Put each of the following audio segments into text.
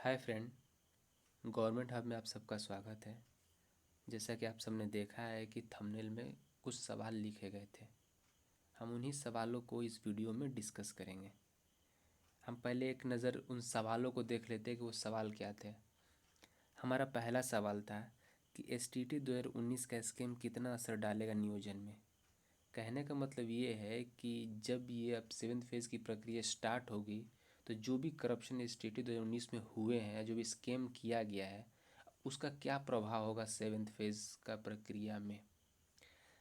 Hi friend. Government hub में आप सबका स्वागत है। जैसा कि आप सबने देखा है कि थंबनेल में कुछ सवाल लिखे गए थे। हम उन्हीं सवालों को इस वीडियो में डिस्कस करेंगे। हम पहले एक नज़र उन सवालों को देख लेते हैं कि वो सवाल क्या थे। हमारा पहला सवाल था कि एसटीटी 2019 का स्कीम कितना असर डालेगा नियोजन में। कहने का मतलब ये है कि जब ये अब 7th फेज़ की प्रक्रिया स्टार्ट होगी तो जो भी करप्शन एसटीटी 2019 में हुए हैं, जो भी स्कैम किया गया है, उसका क्या प्रभाव होगा 7th फेज़ का प्रक्रिया में।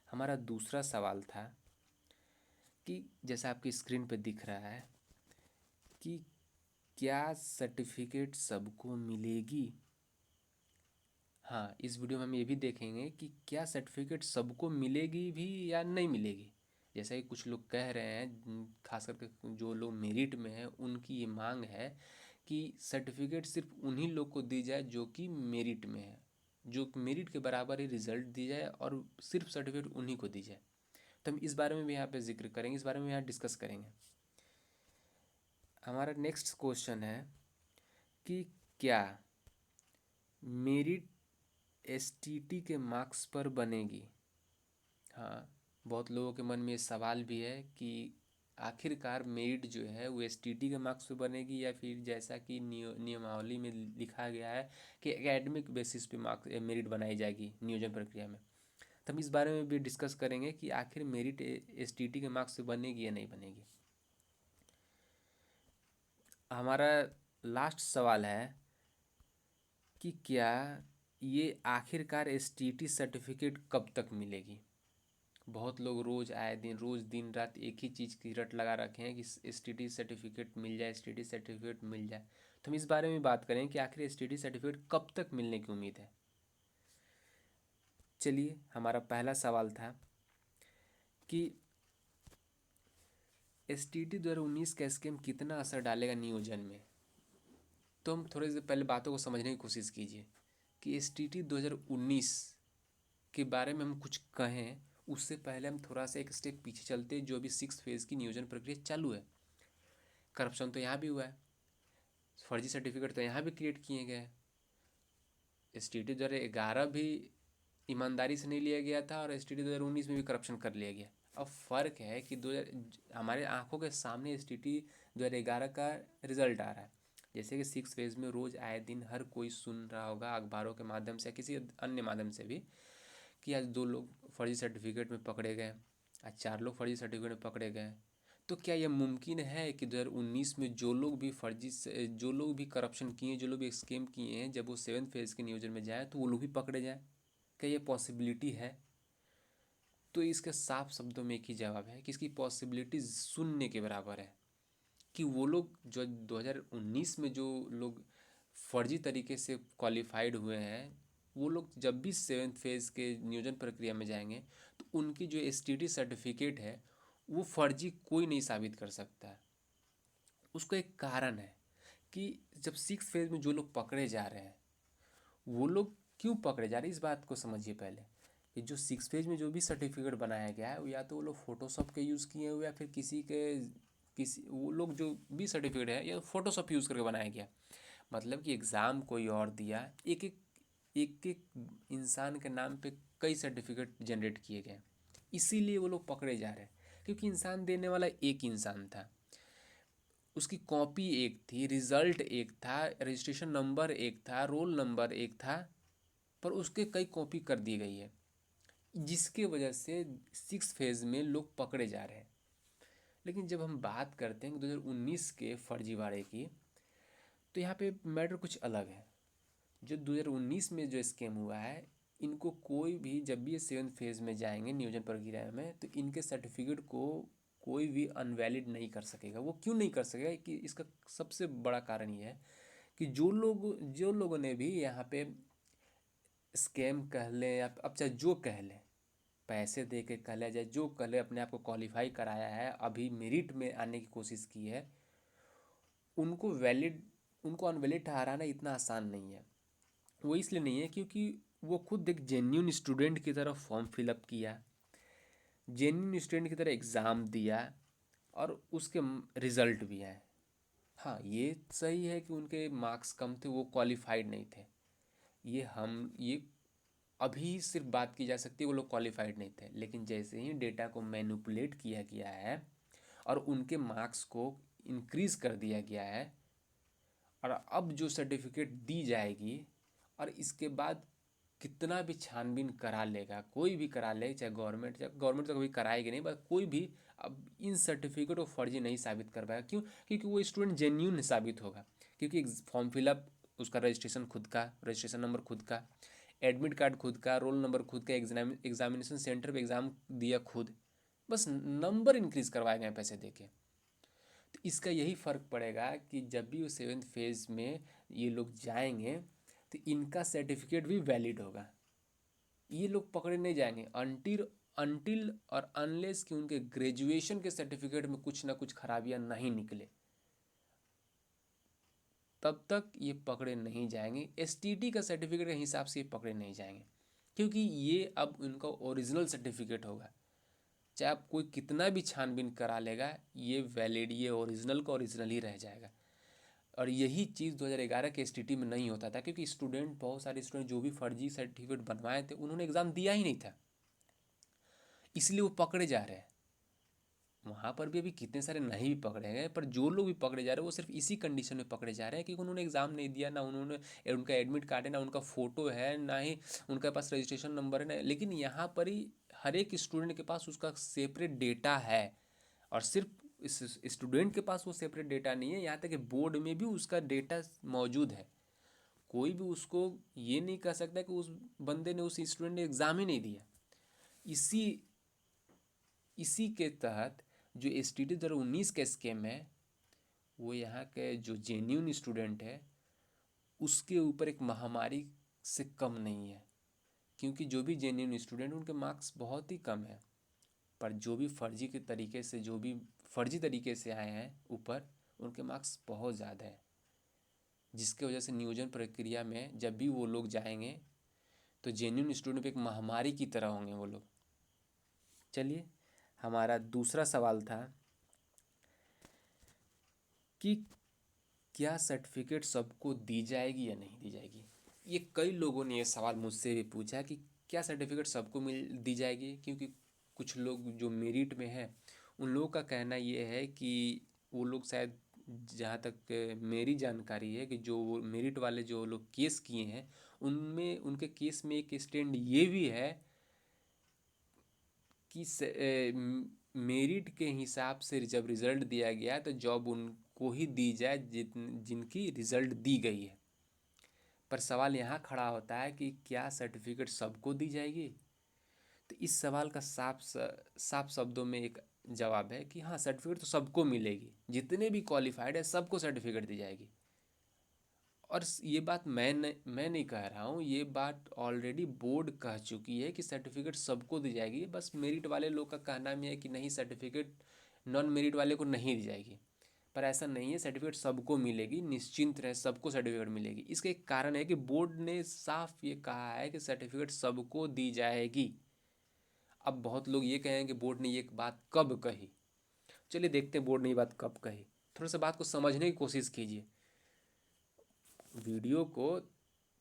हमारा दूसरा सवाल था कि जैसा आपकी स्क्रीन पे दिख रहा है कि क्या सर्टिफिकेट सबको मिलेगी। हाँ, इस वीडियो में हम ये भी देखेंगे कि क्या सर्टिफिकेट सबको मिलेगी भी या नहीं मिलेगी। जैसा कि कुछ लोग कह रहे हैं, खास करके जो लोग मेरिट में हैं, उनकी ये मांग है कि सर्टिफिकेट सिर्फ उन्हीं लोग को दी जाए जो कि मेरिट में है, जो मेरिट के बराबर ही रिजल्ट दी जाए और सिर्फ सर्टिफिकेट उन्हीं को दी जाए। तो हम इस बारे में भी यहाँ पे जिक्र करेंगे, इस बारे में यहाँ डिस्कस करेंगे। हमारा नेक्स्ट क्वेश्चन है कि क्या मेरिट एसटीटी के मार्क्स पर बनेगी। हाँ, बहुत लोगों के मन में ये सवाल भी है कि आखिरकार मेरिट जो है वो एसटीटी के मार्क्स पे बनेगी या फिर जैसा कि नियमावली में लिखा गया है कि एकेडमिक बेसिस पे मार्क्स मेरिट बनाई जाएगी नियोजन प्रक्रिया में। तो हम इस बारे में भी डिस्कस करेंगे कि आखिर मेरिट एसटीटी के मार्क्स पे बनेगी या नहीं बनेगी। हमारा लास्ट सवाल है कि क्या ये आखिरकार एसटीटी सर्टिफिकेट कब तक मिलेगी। बहुत लोग रोज़ आए दिन रोज़ दिन रात एक ही चीज़ की रट लगा रखे हैं कि एसटीटी सर्टिफिकेट मिल जाए, एसटीटी सर्टिफिकेट मिल जाए। तो हम इस बारे में बात करें कि आखिर एसटीटी सर्टिफिकेट कब तक मिलने की उम्मीद है। चलिए, हमारा पहला सवाल था कि एसटीटी 2019 का स्कीम कितना असर डालेगा नियोजन में। तो हम थोड़े से पहले बातों को समझने की कोशिश कीजिए कि एसटीटी 2019 के बारे में हम कुछ कहें उससे पहले हम थोड़ा सा एक स्टेप पीछे चलते हैं। जो भी 6th फेज़ की नियोजन प्रक्रिया चालू है, करप्शन तो यहाँ भी हुआ है, फर्जी सर्टिफिकेट तो यहाँ भी क्रिएट किए गए हैं। एसटीटी 2011 भी ईमानदारी से नहीं लिया गया था और एसटीटी 2019 में भी करप्शन कर लिया गया। अब फ़र्क है कि हमारे आंखों के सामने एसटीटी 2011 का रिजल्ट आ रहा है। जैसे कि 6th फेज़ में रोज़ आए दिन हर कोई सुन रहा होगा अखबारों के माध्यम से या किसी अन्य माध्यम से भी कि आज 2 लोग फर्जी सर्टिफिकेट में पकड़े गए, आज 4 लोग फर्जी सर्टिफिकेट में पकड़े गए। तो क्या यह मुमकिन है कि 2019 में जो लोग भी फर्जी से जो लोग भी करप्शन किए, जो लोग भी स्कैम किए हैं, जब वो 7th फेज़ के नियोजन में जाए तो वो लोग भी पकड़े जाएँ। क्या ये पॉसिबिलिटी है? तो इसके साफ शब्दों में एक ही जवाब है कि इसकी पॉसिबिलिटी शून्य के बराबर है। कि वो लोग जो 2019 में जो लोग फर्जी तरीके से क्वालिफाइड हुए हैं, वो लोग जब भी 7th फेज़ के नियोजन प्रक्रिया में जाएंगे तो उनकी जो एसटीटी सर्टिफिकेट है वो फर्जी कोई नहीं साबित कर सकता है। उसका एक कारण है कि जब 6th फेज़ में जो लोग पकड़े जा रहे हैं, वो लोग क्यों पकड़े जा रहे हैं इस बात को समझिए पहले। कि जो 6th फेज़ में जो भी सर्टिफिकेट बनाया गया है, या तो वो लोग फोटोशॉप के यूज़ किए हुए या फिर किसी वो लोग जो भी सर्टिफिकेट है या फोटोशॉप यूज़ करके बनाया गया। मतलब कि एग्ज़ाम कोई और दिया, एक एक इंसान के नाम पे कई सर्टिफिकेट जनरेट किए गए, इसीलिए वो लोग पकड़े जा रहे हैं। क्योंकि इंसान देने वाला एक इंसान था, उसकी कॉपी एक थी, रिज़ल्ट एक था, रजिस्ट्रेशन नंबर एक था, रोल नंबर एक था, पर उसके कई कॉपी कर दी गई है, जिसके वजह से 6th फेज़ में लोग पकड़े जा रहे हैं। लेकिन जब हम बात करते हैं 2019 के फर्जीवाड़े की, तो यहाँ पे मैटर कुछ अलग है। जो 2019 में जो स्कैम हुआ है, इनको कोई भी जब भी ये 7th फेज़ में जाएंगे नियोजन प्रक्रिया में, तो इनके सर्टिफिकेट को कोई भी अनवैलिड नहीं कर सकेगा। वो क्यों नहीं कर सकेगा कि इसका सबसे बड़ा कारण ये है कि जो लोगों ने भी यहाँ पे स्कैम कह लें या अब चाहे जो कह लें, पैसे दे के कह लिया जाए, जो कह ले, अपने आप को क्वालिफाई कराया है, अभी मेरिट में आने की कोशिश की है, उनको वैलिड उनको अनवैलिड ठहराना इतना आसान नहीं है। वो इसलिए नहीं है क्योंकि वो खुद एक जेन्यून स्टूडेंट की तरह फॉर्म फिलअप किया, जेन्यून स्टूडेंट की तरह एग्ज़ाम दिया और उसके रिज़ल्ट भी आए। हाँ, ये सही है कि उनके मार्क्स कम थे, वो क्वालिफाइड नहीं थे। ये अभी सिर्फ बात की जा सकती है वो लोग क्वालिफाइड नहीं थे, लेकिन जैसे ही डेटा को मैनिपुलेट किया गया है और उनके मार्क्स को इंक्रीज कर दिया गया है, और अब जो सर्टिफिकेट दी जाएगी, और इसके बाद कितना भी छानबीन करा लेगा, कोई भी करा ले, चाहे गवर्नमेंट तो कभी कराएगी नहीं, बस कोई भी अब इन सर्टिफिकेट को फर्जी नहीं साबित कर पाएगा। क्यों? क्योंकि वो स्टूडेंट जेन्यून साबित होगा। क्योंकि फॉर्म फिलअप, उसका रजिस्ट्रेशन खुद का, रजिस्ट्रेशन नंबर खुद का, एडमिट कार्ड खुद का, रोल नंबर खुद का, एग्जामिनेशन सेंटर पे एग्ज़ाम दिया खुद, बस नंबर इंक्रीज करवाए गए पैसे दे के। तो इसका यही फ़र्क पड़ेगा कि जब भी वो सेवेंथ फेज़ में ये लोग जाएंगे तो इनका सर्टिफिकेट भी वैलिड होगा। ये लोग पकड़े नहीं जाएंगे अनटिल अनटिल और अनलेस कि उनके ग्रेजुएशन के सर्टिफिकेट में कुछ ना कुछ खराबियां नहीं निकले, तब तक ये पकड़े नहीं जाएंगे। एसटीटी का सर्टिफिकेट के हिसाब से ये पकड़े नहीं जाएंगे, क्योंकि ये अब उनका ओरिजिनल सर्टिफिकेट होगा। चाहे आप कोई कितना भी छानबीन करा लेगा, ये वैलिड, ये ओरिजिनल का ओरिजिनल ही रह जाएगा। और यही चीज़ 2011 के एसटीटी में नहीं होता था, क्योंकि स्टूडेंट, बहुत सारे स्टूडेंट जो भी फर्जी सर्टिफिकेट बनवाए थे, उन्होंने एग्ज़ाम दिया ही नहीं था, इसलिए वो पकड़े जा रहे हैं। वहाँ पर भी अभी कितने सारे नहीं भी पकड़े गए, पर जो लोग भी पकड़े जा रहे हैं वो सिर्फ इसी कंडीशन में पकड़े जा रहे हैं कि उन्होंने एग्ज़ाम नहीं दिया, ना उन्होंने, उनका एडमिट कार्ड है, ना उनका फ़ोटो है, ना ही उनके पास रजिस्ट्रेशन नंबर है, ना। लेकिन यहाँ पर ही हर एक स्टूडेंट के पास उसका सेपरेट डेटा है, और सिर्फ इस स्टूडेंट के पास वो सेपरेट डेटा नहीं है, यहाँ तक कि बोर्ड में भी उसका डेटा मौजूद है। कोई भी उसको ये नहीं कह सकता कि उस बंदे ने, उस स्टूडेंट ने एग्ज़ाम ही नहीं दिया। इसी इसी के तहत जो एस टी टी 2019 का स्कैम है, वो यहाँ के जो जेन्यून स्टूडेंट है उसके ऊपर एक महामारी से कम नहीं है। क्योंकि जो भी जेन्यून स्टूडेंट, उनके मार्क्स बहुत ही कम है, पर जो भी फर्जी तरीके से आए हैं ऊपर, उनके मार्क्स बहुत ज़्यादा है। जिसके वजह से नियोजन प्रक्रिया में जब भी वो लोग जाएंगे तो जेन्यून स्टूडेंट पे एक महामारी की तरह होंगे वो लोग। चलिए, हमारा दूसरा सवाल था कि क्या सर्टिफिकेट सबको दी जाएगी या नहीं दी जाएगी। ये कई लोगों ने ये सवाल मुझसे भी पूछा कि क्या सर्टिफिकेट सबको दी जाएगी, क्योंकि कुछ लोग जो मेरिट में है, उन लोगों का कहना ये है कि वो लोग शायद, जहाँ तक मेरी जानकारी है, कि जो मेरिट वाले जो लोग केस किए हैं, उनमें, उनके केस में एक स्टैंड ये भी है कि मेरिट के हिसाब से जब रिज़ल्ट दिया गया तो जॉब उनको ही दी जाए जिनकी रिज़ल्ट दी गई है। पर सवाल यहाँ खड़ा होता है कि क्या सर्टिफिकेट सबको दी जाएगी। तो इस सवाल का साफ शब्दों में एक जवाब है कि हाँ, सर्टिफिकेट तो सबको मिलेगी, जितने भी क्वालिफाइड है सबको सर्टिफिकेट दी जाएगी। और ये बात मैं नहीं कह रहा हूँ, ये बात ऑलरेडी बोर्ड कह चुकी है कि सर्टिफिकेट सबको दी जाएगी। बस मेरिट वाले लोग का कहना में है कि नहीं, सर्टिफिकेट नॉन मेरिट वाले को नहीं दी जाएगी। पर ऐसा नहीं है, सर्टिफिकेट सबको मिलेगी, निश्चिंत रहे, सबको सर्टिफिकेट मिलेगी। इसका एक कारण है कि बोर्ड ने साफ ये कहा है कि सर्टिफिकेट सबको दी जाएगी। अब बहुत लोग ये कहें कि बोर्ड ने ये बात कब कही। चलिए देखते हैं बोर्ड ने ये बात कब कही। थोड़ा सा बात को समझने की कोशिश कीजिए, वीडियो को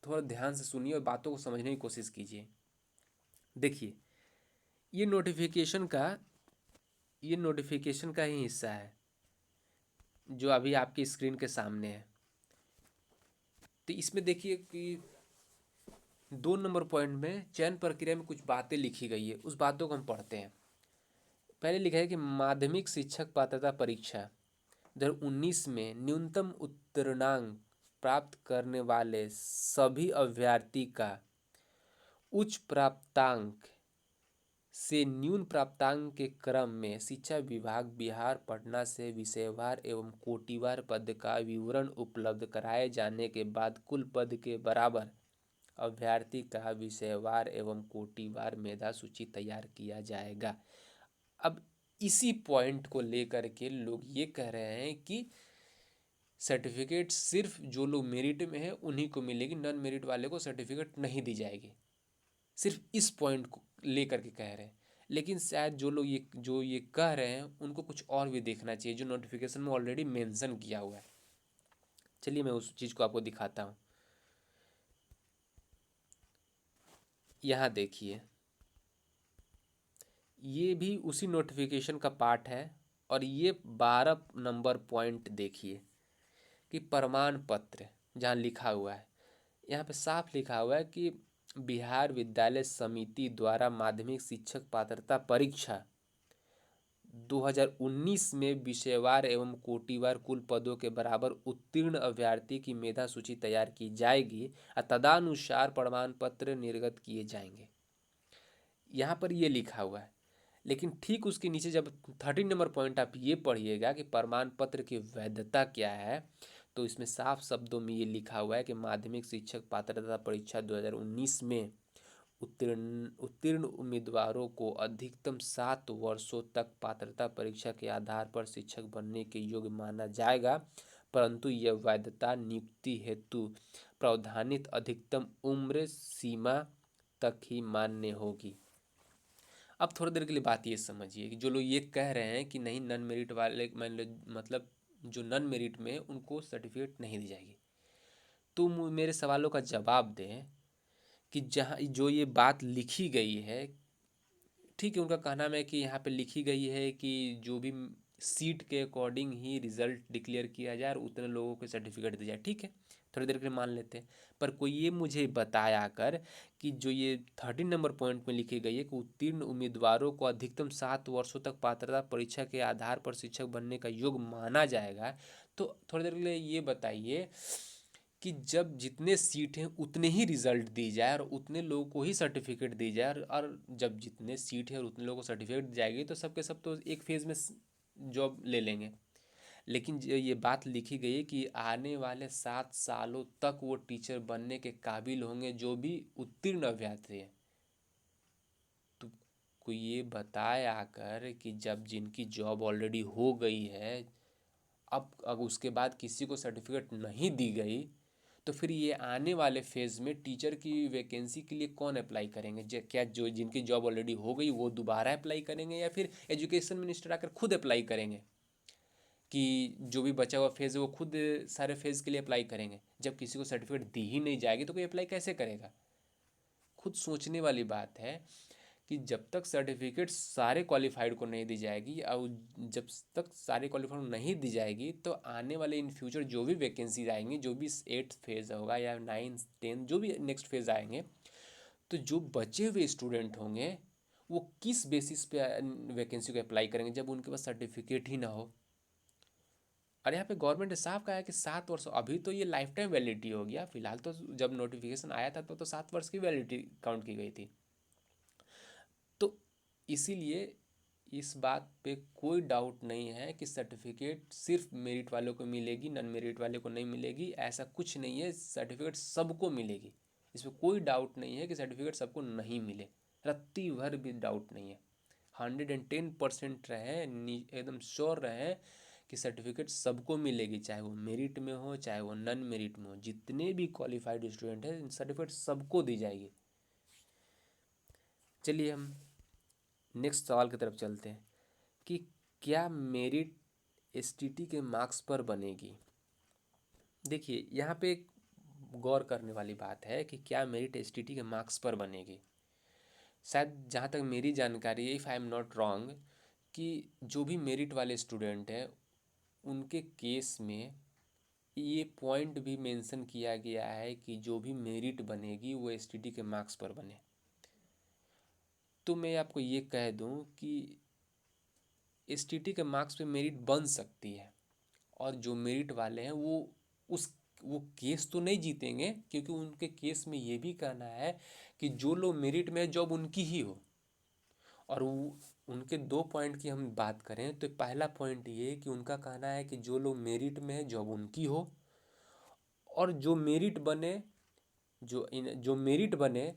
थोड़ा ध्यान से सुनिए और बातों को समझने की कोशिश कीजिए। देखिए, ये नोटिफिकेशन का ही हिस्सा है जो अभी आपकी स्क्रीन के सामने है। तो इसमें देखिए कि 2 नंबर पॉइंट में चयन प्रक्रिया में कुछ बातें लिखी गई है, उस बातों को हम पढ़ते हैं। पहले लिखा है कि माध्यमिक शिक्षक पात्रता परीक्षा 2019 में न्यूनतम उत्तीर्णांक प्राप्त करने वाले सभी अभ्यर्थी का उच्च प्राप्तांक से न्यून प्राप्तांक के क्रम में शिक्षा विभाग बिहार पटना से विषयवार एवं कोटिवार पद का विवरण उपलब्ध कराए जाने के बाद कुल पद के बराबर अभ्यर्थी का विषयवार एवं कोटिवार मेधा सूची तैयार किया जाएगा। अब इसी पॉइंट को लेकर के लोग ये कह रहे हैं कि सर्टिफिकेट सिर्फ जो लोग मेरिट में है उन्हीं को मिलेगी, नॉन मेरिट वाले को सर्टिफिकेट नहीं दी जाएगी। सिर्फ इस पॉइंट को लेकर के कह रहे हैं। लेकिन शायद जो ये कह रहे हैं उनको कुछ और भी देखना चाहिए, जो नोटिफिकेशन में ऑलरेडी मेंशन किया हुआ है। चलिए मैं उस चीज़ को आपको दिखाता हूँ। यहाँ देखिए, ये भी उसी नोटिफिकेशन का पार्ट है। और ये 12 नंबर पॉइंट देखिए कि प्रमाण पत्र जहाँ लिखा हुआ है, यहाँ पे साफ लिखा हुआ है कि बिहार विद्यालय समिति द्वारा माध्यमिक शिक्षक पात्रता परीक्षा 2019 में विषयवार एवं कोटिवार कुल पदों के बराबर उत्तीर्ण अभ्यर्थी की मेधा सूची तैयार की जाएगी और तदनुसार प्रमाण पत्र निर्गत किए जाएंगे। यहाँ पर ये लिखा हुआ है, लेकिन ठीक उसके नीचे जब 13 नंबर पॉइंट आप ये पढ़िएगा कि प्रमाण पत्र की वैधता क्या है, तो इसमें साफ शब्दों में ये लिखा हुआ है कि माध्यमिक शिक्षक पात्रता परीक्षा 2019 में उत्तीर्ण उम्मीदवारों को अधिकतम 7 वर्षों तक पात्रता परीक्षा के आधार पर शिक्षक बनने के योग्य माना जाएगा, परंतु यह वैधता नियुक्ति हेतु प्रावधानित अधिकतम उम्र सीमा तक ही मान्य होगी। अब थोड़ी देर के लिए बात ये समझिए कि जो लोग ये कह रहे हैं कि नहीं नन मेरिट वाले मतलब जो नन मेरिट में उनको सर्टिफिकेट नहीं दी जाएगी, तो मेरे सवालों का जवाब दें कि जहाँ जो ये बात लिखी गई है, ठीक है, उनका कहना है कि यहाँ पे लिखी गई है कि जो भी सीट के अकॉर्डिंग ही रिजल्ट डिक्लेयर किया जाए और उतने लोगों को सर्टिफिकेट दिया जाए, ठीक है, थोड़ी देर के लिए मान लेते हैं। पर कोई ये मुझे बताया कर कि जो ये 13 नंबर पॉइंट में लिखी गई है कि उत्तीर्ण उम्मीदवारों को अधिकतम 7 वर्षों तक पात्रता परीक्षा के आधार पर शिक्षक बनने का योग्य माना जाएगा, तो थोड़ी देर के लिए ये बताइए कि जब जितने सीट हैं उतने ही रिजल्ट दी जाए और उतने लोगों को ही सर्टिफिकेट दी जाए, और जब जितने सीट है और उतने लोगों को सर्टिफिकेट दी जाएगी तो सबके सब तो एक फेज़ में जॉब ले लेंगे। लेकिन जो ये बात लिखी गई है कि आने वाले 7 सालों तक वो टीचर बनने के काबिल होंगे जो भी उत्तीर्ण अभ्यर्थी है। तो कोई ये बताए आकर कि जब जिनकी जॉब ऑलरेडी हो गई है, अब अगर उसके बाद किसी को सर्टिफिकेट नहीं दी गई, तो फिर ये आने वाले फेज़ में टीचर की वैकेंसी के लिए कौन अप्लाई करेंगे? क्या जो जिनकी जॉब ऑलरेडी हो गई वो दोबारा अप्लाई करेंगे, या फिर एजुकेशन मिनिस्टर आकर खुद अप्लाई करेंगे कि जो भी बचा हुआ फेज़ है वो खुद सारे फेज़ के लिए अप्लाई करेंगे? जब किसी को सर्टिफिकेट दी ही नहीं जाएगी तो कोई अप्लाई कैसे करेगा? खुद सोचने वाली बात है कि जब तक सर्टिफिकेट सारे क्वालिफाइड को नहीं दी जाएगी और जब तक सारे क्वालिफाइड नहीं दी जाएगी, तो आने वाले इन फ्यूचर जो भी वैकेंसीज आएंगी, जो भी 8th फेज़ होगा या 9th 10th जो भी नेक्स्ट फेज़ आएंगे, तो जो बचे हुए स्टूडेंट होंगे वो किस बेसिस पे वैकेंसी को अप्लाई करेंगे जब उनके पास सर्टिफिकेट ही ना हो? और यहाँ पे गवर्नमेंट ने साफ कहा है कि 7 वर्ष, अभी तो ये लाइफ टाइम वैलिडिटी हो गया, फिलहाल तो जब नोटिफिकेशन आया था तो 7 वर्ष की वैलिडिटी काउंट की गई थी। तो इसीलिए इस बात पे कोई डाउट नहीं है कि सर्टिफिकेट सिर्फ मेरिट वालों को मिलेगी, नॉन मेरिट वाले को नहीं मिलेगी, ऐसा कुछ नहीं है। सर्टिफिकेट सबको मिलेगी, इसमें कोई डाउट नहीं है कि सर्टिफिकेट सबको नहीं मिले, रत्ती भर भी डाउट नहीं है। 110% रहे, एकदम श्योर रहे कि सर्टिफिकेट सबको मिलेगी, चाहे वो मेरिट में हो चाहे वो नॉन मेरिट में हो, जितने भी क्वालिफाइड स्टूडेंट हैं सर्टिफिकेट सबको दी जाएगी। चलिए हम नेक्स्ट सवाल की तरफ चलते हैं कि क्या मेरिट एसटीटी के मार्क्स पर बनेगी। देखिए यहाँ पे एक गौर करने वाली बात है कि क्या मेरिट एसटीटी के मार्क्स पर बनेगी। शायद जहाँ तक मेरी जानकारी है, if I am not wrong, कि जो भी मेरिट वाले स्टूडेंट हैं उनके केस में ये पॉइंट भी मेंशन किया गया है कि जो भी मेरिट बनेगी वो एसटीटी के मार्क्स पर बने। तो मैं आपको ये कह दूं कि एसटीटी के मार्क्स पे मेरिट बन सकती है, और जो मेरिट वाले हैं उस वो केस तो नहीं जीतेंगे, क्योंकि उनके केस में ये भी कहना है कि जो लोग मेरिट में है जॉब उनकी ही हो। और वो उनके 2 पॉइंट की हम बात करें तो पहला पॉइंट ये कि उनका कहना है कि जो लोग मेरिट में है जॉब उनकी हो, और जो मेरिट बने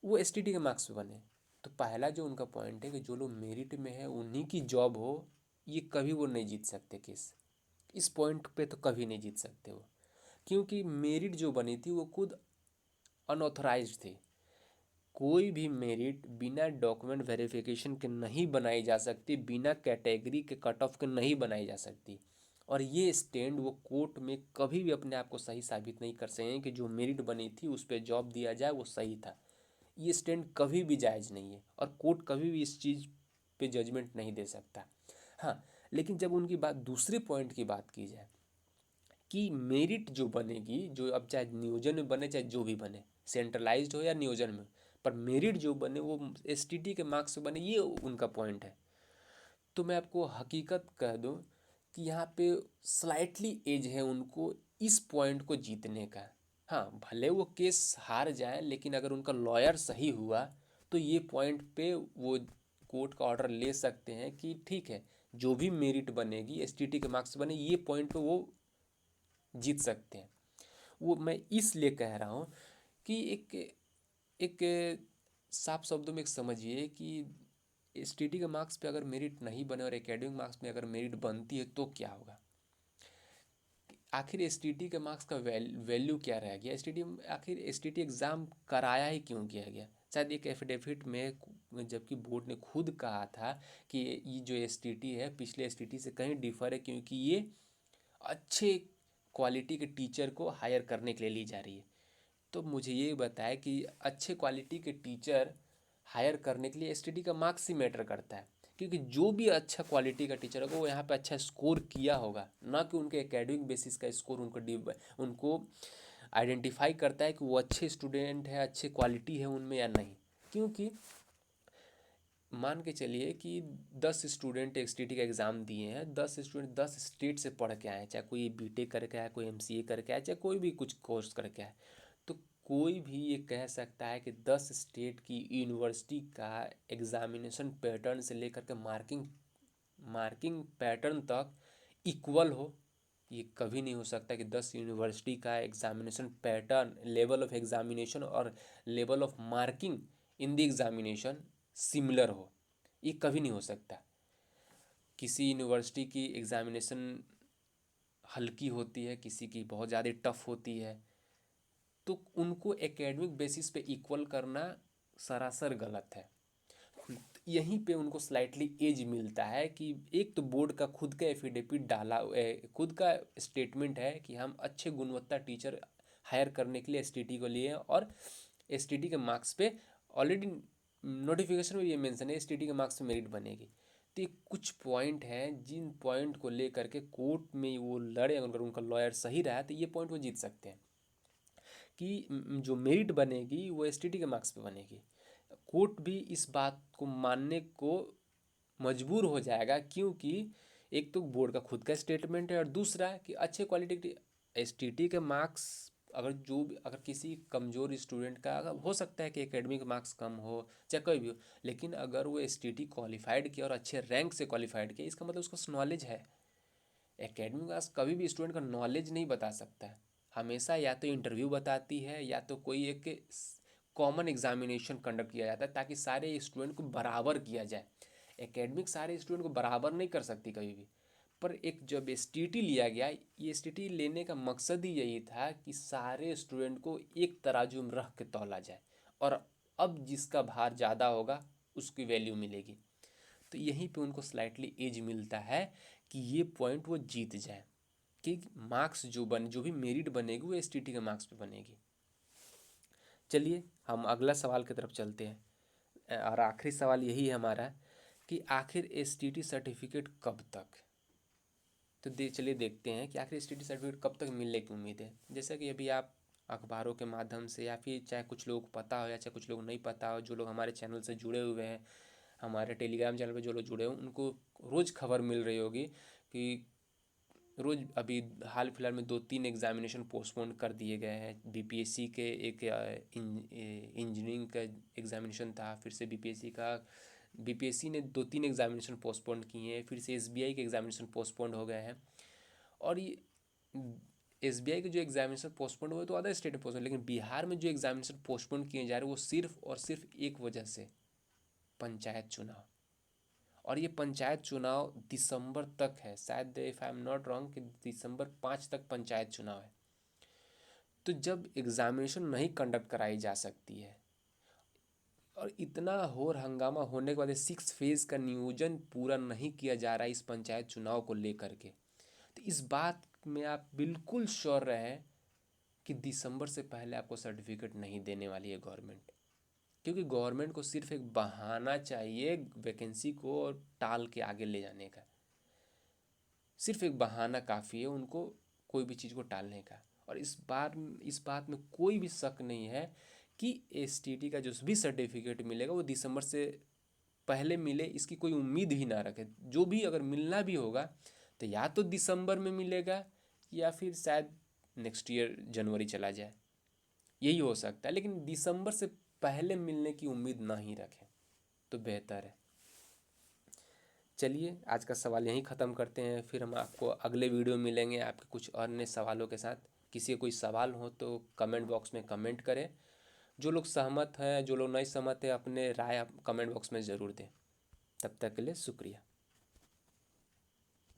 वो एसटीटी के मार्क्स पे बने। तो पहला जो उनका पॉइंट है कि जो लोग मेरिट में है उन्हीं की जॉब हो, ये कभी वो नहीं जीत सकते केस। इस पॉइंट पे तो कभी नहीं जीत सकते वो, क्योंकि मेरिट जो बनी थी वो खुद अनऑथराइज्ड थी। कोई भी मेरिट बिना डॉक्यूमेंट वेरिफिकेशन के नहीं बनाई जा सकती, बिना कैटेगरी के कट ऑफ के नहीं बनाई जा सकती। और ये स्टैंड वो कोर्ट में कभी भी अपने आप को सही साबित नहीं कर सकेंगे कि जो मेरिट बनी थी उस पर जॉब दिया जाए वो सही था। ये स्टैंड कभी भी जायज़ नहीं है और कोर्ट कभी भी इस चीज़ पे जजमेंट नहीं दे सकता। हाँ, लेकिन जब उनकी बात दूसरे पॉइंट की बात की जाए कि मेरिट जो बनेगी, जो अब चाहे नियोजन में बने चाहे जो भी बने, सेंट्रलाइज्ड हो या नियोजन में, पर मेरिट जो बने वो एसटीटी के मार्क्स से बने, ये उनका पॉइंट है। तो मैं आपको हकीकत कह दूं कि यहाँ पे स्लाइटली एज है उनको इस पॉइंट को जीतने का। हाँ, भले वो केस हार जाए लेकिन अगर उनका लॉयर सही हुआ तो ये पॉइंट पे वो कोर्ट का ऑर्डर ले सकते हैं कि ठीक है, जो भी मेरिट बनेगी एसटीटी के मार्क्स बने, ये पॉइंट पे वो जीत सकते हैं। वो मैं इसलिए कह रहा हूँ कि एक एक साफ शब्दों में एक समझिए कि एसटीटी के मार्क्स पे अगर मेरिट नहीं बने और एकेडमिक मार्क्स में अगर मेरिट बनती है तो क्या होगा। आखिर एसटीटी के मार्क्स का वैल्यू क्या रह गया, एसटीटी आखिर एसटीटी एग्ज़ाम कराया ही क्यों किया गया। शायद एक एफिडेविट में जबकि बोर्ड ने खुद कहा था कि ये जो एसटीटी है पिछले एसटीटी से कहीं डिफर है क्योंकि ये अच्छे क्वालिटी के टीचर को हायर करने के लिए ली जा रही है। तो मुझे ये बताया कि अच्छे क्वालिटी के टीचर हायर करने के लिए एसटीटी का मार्क्स ही मैटर करता है, क्योंकि जो भी अच्छा क्वालिटी का टीचर होगा वो यहाँ पे अच्छा स्कोर किया होगा, ना कि उनके एकेडमिक बेसिस का स्कोर उनको आइडेंटिफाई करता है कि वो अच्छे स्टूडेंट है, अच्छे क्वालिटी है उनमें या नहीं। क्योंकि मान के चलिए कि 10 स्टूडेंट एसटीटी का एग्ज़ाम दिए हैं, 10 स्टूडेंट 10 स्टेट से पढ़ के आए हैं, चाहे कोई बीटेक करके आया, कोई एमसीए करके आया, चाहे कोई भी कुछ कोर्स करके आया, तो कोई भी ये कह सकता है कि 10 स्टेट की यूनिवर्सिटी का एग्ज़ामिनेशन पैटर्न से लेकर के मार्किंग मार्किंग पैटर्न तक इक्वल हो। ये कभी नहीं हो सकता कि 10 यूनिवर्सिटी का examination pattern, level of examination और level of marking in the examination similar हो। ये कभी नहीं हो सकता। किसी यूनिवर्सिटी की एग्ज़ामिनेशन हल्की होती है, किसी की बहुत ज़्यादा टफ होती है, तो उनको एकेडमिक बेसिस पे इक्वल करना सरासर गलत है। यहीं पे उनको स्लाइटली एज मिलता है कि एक तो बोर्ड का खुद का एफिडेविट डाला, खुद का स्टेटमेंट है कि हम अच्छे गुणवत्ता टीचर हायर करने के लिए एसटीटी को लिए हैं और एसटीटी के मार्क्स पे ऑलरेडी नोटिफिकेशन में ये मेंशन है एसटीटी के मार्क्स पे मेरिट बनेगी। तो ये कुछ पॉइंट हैं जिन पॉइंट को लेकर के कोर्ट में वो लड़े, अगर उनका लॉयर सही रहा तो ये पॉइंट वो जीत सकते हैं कि जो मेरिट बनेगी वो एसटीटी के मार्क्स पे बनेगी। कोर्ट भी इस बात को मानने को मजबूर हो जाएगा, क्योंकि एक तो बोर्ड का खुद का स्टेटमेंट है और दूसरा कि अच्छे क्वालिटी के एसटीटी के मार्क्स, अगर किसी कमज़ोर स्टूडेंट का अगर हो सकता है कि एकेडमिक मार्क्स कम हो चाहे कोई भी हो, लेकिन अगर वो एसटीटी क्वालिफाइड किया और अच्छे रैंक से क्वालिफाइड किया, इसका मतलब उसका नॉलेज है। एकेडमिक मार्क्स कभी भी स्टूडेंट का नॉलेज नहीं बता सकता है। हमेशा या तो इंटरव्यू बताती है या तो कोई एक कॉमन एग्जामिनेशन कंडक्ट किया जाता है ताकि सारे स्टूडेंट को बराबर किया जाए। एकेडमिक सारे स्टूडेंट को बराबर नहीं कर सकती कभी भी। पर एक जब एसटीटी लिया गया, ये एसटीटी लेने का मकसद ही यही था कि सारे स्टूडेंट को एक तराजू में रख के तौला जाए और अब जिसका भार ज़्यादा होगा उसकी वैल्यू मिलेगी। तो यहीं पे उनको स्लाइटली एज मिलता है कि ये पॉइंट वो जीत जाए कि मार्क्स जो भी मेरिट बनेगी वो एसटीटी के मार्क्स पे बनेगी। चलिए हम अगला सवाल की तरफ चलते हैं और आखिरी सवाल यही है हमारा कि आखिर एसटीटी सर्टिफिकेट कब तक। तो चलिए देखते हैं कि आखिर एसटीटी सर्टिफिकेट कब तक मिलने की उम्मीद है। जैसा कि अभी आप अखबारों के माध्यम से या फिर चाहे कुछ लोग पता हो या चाहे कुछ लोग नहीं पता हो, जो लोग हमारे चैनल से जुड़े हुए हैं, हमारे टेलीग्राम चैनल पे जो लोग जुड़े हो उनको रोज़ खबर मिल रही होगी कि रोज़ अभी हाल फिलहाल में 2-3 एग्ज़ामिनेशन पोस्टपोन कर दिए गए हैं। बीपीएससी के एक इंजीनियरिंग का एग्ज़ामिनेशन था, फिर से बीपीएससी ने 2-3 एग्ज़ामिनेशन पोस्टपोन किए हैं, फिर से एसबीआई के एग्ज़ामिनेशन पोस्टपोन हो गए हैं। और ये एसबीआई के जो एग्ज़ामिनेशन पोस्टपोन हुए तो अदर स्टेट में पोस्टपोन, लेकिन बिहार में जो एग्ज़ामिनेशन पोस्टपोन किए जा रहे हैं वो सिर्फ और सिर्फ एक वजह से, पंचायत चुनाव। और ये पंचायत चुनाव दिसंबर तक है, शायद if I am not wrong कि दिसंबर 5 तक पंचायत चुनाव है। तो जब एग्ज़ामिनेशन नहीं कंडक्ट कराई जा सकती है और इतना होर हंगामा होने के बाद 6 फेज़ का नियोजन पूरा नहीं किया जा रहा है इस पंचायत चुनाव को लेकर के, तो इस बात में आप बिल्कुल श्योर रहें कि दिसंबर से पहले आपको सर्टिफिकेट नहीं देने वाली है गवर्नमेंट, क्योंकि गवर्नमेंट को सिर्फ एक बहाना चाहिए वैकेंसी को और टाल के आगे ले जाने का। सिर्फ एक बहाना काफ़ी है उनको कोई भी चीज़ को टालने का। और इस बात में कोई भी शक नहीं है कि एसटीटी का जो भी सर्टिफिकेट मिलेगा वो दिसंबर से पहले मिले, इसकी कोई उम्मीद ही ना रखे। जो भी अगर मिलना भी होगा तो या तो दिसंबर में मिलेगा या फिर शायद नेक्स्ट ईयर जनवरी चला जाए, यही हो सकता है। लेकिन दिसंबर से पहले मिलने की उम्मीद ना ही रखें तो बेहतर है। चलिए आज का सवाल यहीं ख़त्म करते हैं, फिर हम आपको अगले वीडियो में मिलेंगे आपके कुछ अन्य सवालों के साथ। किसी का कोई सवाल हो तो कमेंट बॉक्स में कमेंट करें। जो लोग सहमत हैं, जो लोग नहीं सहमत हैं, अपने राय आप कमेंट बॉक्स में ज़रूर दें। तब तक के लिए शुक्रिया।